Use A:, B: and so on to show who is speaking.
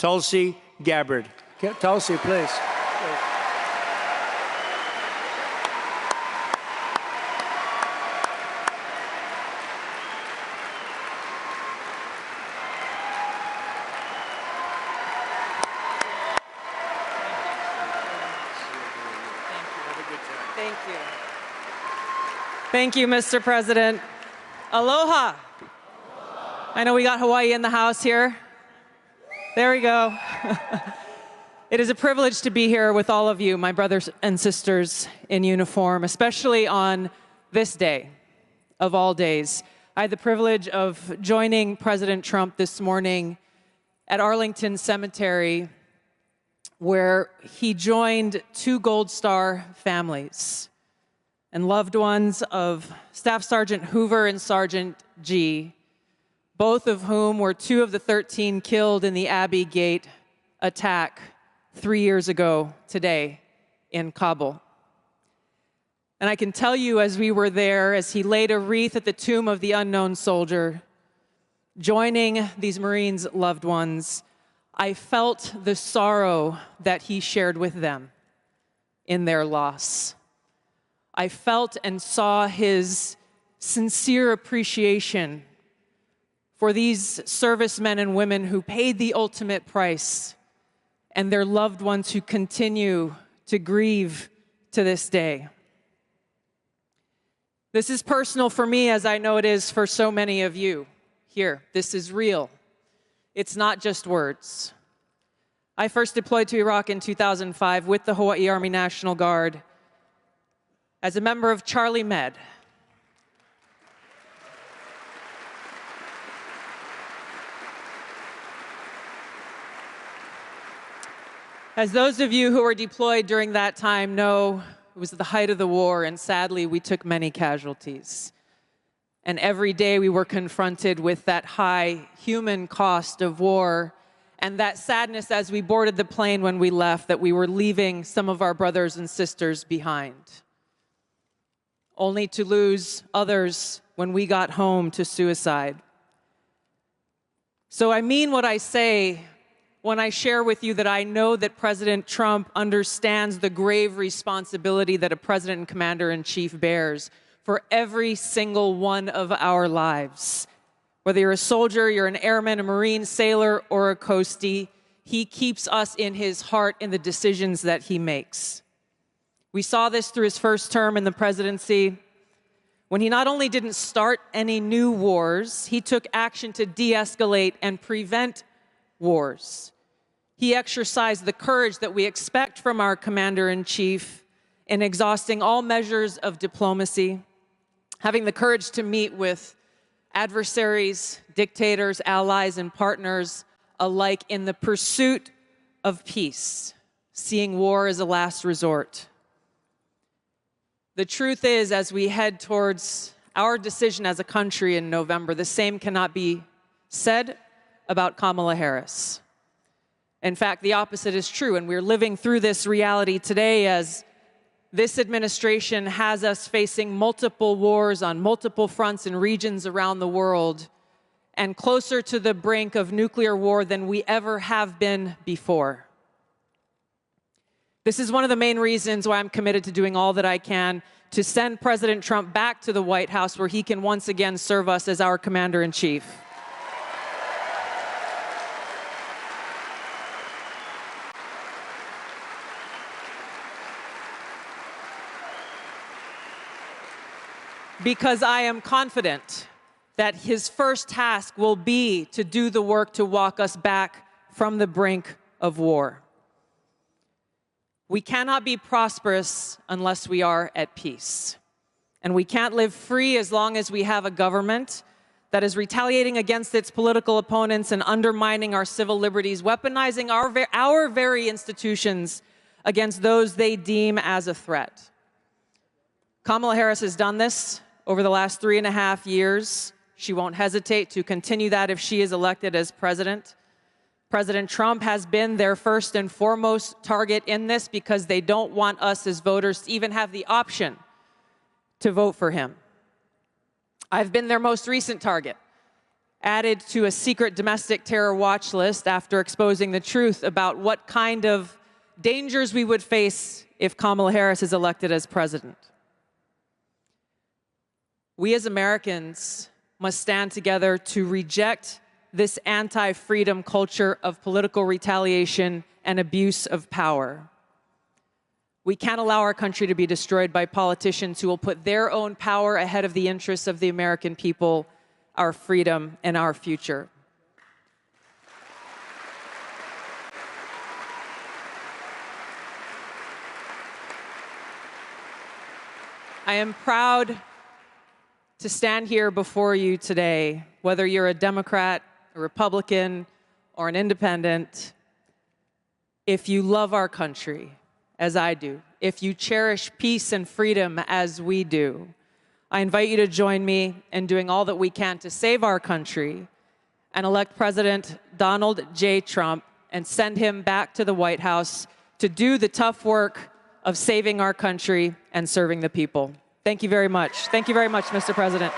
A: Tulsi Gabbard. Tulsi, please.
B: Thank you. Thank you, Mr. President. Aloha. I know we got Hawaii in the house here. There we go. It is a privilege to be here with all of you, my brothers and sisters in uniform, especially on this day of all days. I had the privilege of joining President Trump this morning at Arlington Cemetery, where he joined two Gold Star families and loved ones of Staff Sergeant Hoover and Sergeant G, both of whom were two of the 13 killed in the Abbey Gate attack 3 years ago today in Kabul. And I can tell you, as we were there, as he laid a wreath at the tomb of the unknown soldier, joining these Marines' loved ones, I felt the sorrow that he shared with them in their loss. I felt and saw his sincere appreciation for these servicemen and women who paid the ultimate price and their loved ones who continue to grieve to this day. This is personal for me, as I know it is for so many of you here. This is real. It's not just words. I first deployed to Iraq in 2005 with the Hawaii Army National Guard as a member of Charlie Med. As those of you who were deployed during that time know, it was the height of the war, and sadly, we took many casualties. And every day we were confronted with that high human cost of war and that sadness as we boarded the plane when we left, that we were leaving some of our brothers and sisters behind, only to lose others when we got home to suicide. So I mean what I say when I share with you that I know that President Trump understands the grave responsibility that a president and commander-in-chief bears for every single one of our lives. Whether you're a soldier, you're an airman, a Marine, sailor, or a coastie, he keeps us in his heart in the decisions that he makes. We saw this through his first term in the presidency, when he not only didn't start any new wars, he took action to de-escalate and prevent wars. He exercised the courage that we expect from our commander-in-chief in exhausting all measures of diplomacy, having the courage to meet with adversaries, dictators, allies, and partners alike in the pursuit of peace, seeing war as a last resort. The truth is, as we head towards our decision as a country in November, the same cannot be said about Kamala Harris. In fact, the opposite is true, and we're living through this reality today as this administration has us facing multiple wars on multiple fronts and regions around the world, and closer to the brink of nuclear war than we ever have been before. This is one of the main reasons why I'm committed to doing all that I can to send President Trump back to the White House, where he can once again serve us as our commander-in-chief. Because I am confident that his first task will be to do the work to walk us back from the brink of war. We cannot be prosperous unless we are at peace. And we can't live free as long as we have a government that is retaliating against its political opponents and undermining our civil liberties, weaponizing our very institutions against those they deem as a threat. Kamala Harris has done this over the last 3.5 years. She won't hesitate to continue that if she is elected as president. President Trump has been their first and foremost target in this because they don't want us as voters to even have the option to vote for him. I've been their most recent target. added to a secret domestic terror watch list after exposing the truth about what kind of dangers we would face if Kamala Harris is elected as president. We as Americans must stand together to reject this anti-freedom culture of political retaliation and abuse of power. We can't allow our country to be destroyed by politicians who will put their own power ahead of the interests of the American people, our freedom, and our future. I am proud to stand here before you today, whether you're a Democrat, a Republican, or an independent. If you love our country, as I do, if you cherish peace and freedom as we do, I invite you to join me in doing all that we can to save our country and elect President Donald J. Trump and send him back to the White House to do the tough work of saving our country and serving the people. Thank you very much. Thank you very much, Mr. President.